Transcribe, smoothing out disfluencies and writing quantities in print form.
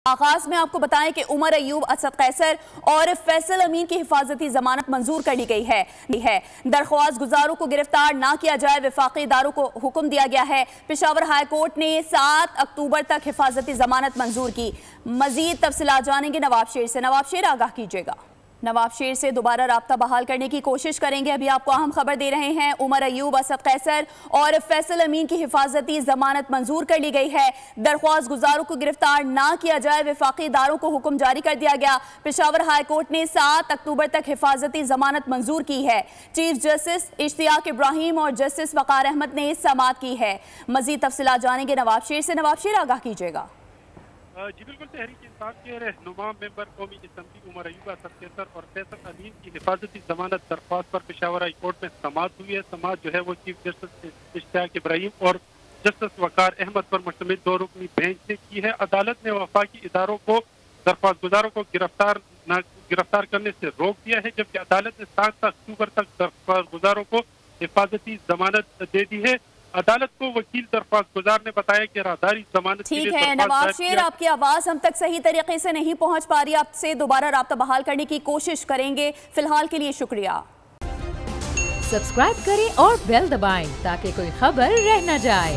आगाज में आपको बताएं कि उमर अयूब, असद कैसर और फैसल अमीन की हिफाजती जमानत मंजूर कर ली गई है। दरख्वास्त गुजारों को गिरफ्तार ना किया जाए, वफाकी इदारों को हुक्म दिया गया है। पेशावर हाई कोर्ट ने 7 अक्टूबर तक हिफाजती जमानत मंजूर की। मजीद तफसीलात जानेंगे नवाब शेर से। नवाब शेर, आगाह कीजिएगा। नवाब शेर से दोबारा राब्ता बहाल करने की कोशिश करेंगे। अभी आपको अहम खबर दे रहे हैं, उमर अयूब, असद कैसर और फैसल अमीन की हिफाजती जमानत मंजूर कर ली गई है। दरख्वास्त गुजारों को गिरफ्तार ना किया जाए, वफाकी इदारों को हुक्म जारी कर दिया गया। पेशावर हाई कोर्ट ने 7 अक्टूबर तक हिफाजती जमानत मंजूर की है। चीफ जस्टिस इश्तियाक इब्राहिम और जस्टिस वकार अहमद ने समाअत की है। मजीद तफसीलात जानेंगे नवाब शेर से। नवाब शेर, आगाह कीजिएगा। जी बिल्कुल, तहरीक इंसाफ के रहनुमा मेंबर कौमी असम्बली उमर अयूब, असद कैसर और फैसल अमीन की हिफाजती जमानत दरख्वास्त पर पेशावर हाई कोर्ट में समाअत हुई है। समाअत जो है वो चीफ जस्टिस इश्तियाक इब्राहिम और जस्टिस वकार अहमद पर मुश्तमिल 2 रुकनी बेंच ने की है। अदालत ने वफाकी इदारों को दरख्वास्त गुजारों को गिरफ्तार करने से रोक दिया है, जबकि अदालत ने 7 अक्टूबर तक दरख्वास्त गुजारों को हिफाजती जमानत दे दी है। अदालत को वकील दरख्वास्त गुजार ने बताया कि राहदारी जमानत ठीक है। नवाब शेर, आपकी आवाज हम तक सही तरीके से नहीं पहुंच पा रही, आपसे दोबारा राब्ता बहाल करने की कोशिश करेंगे। फिलहाल के लिए शुक्रिया। सब्सक्राइब करें और बेल दबाएं ताकि कोई खबर रह न जाए।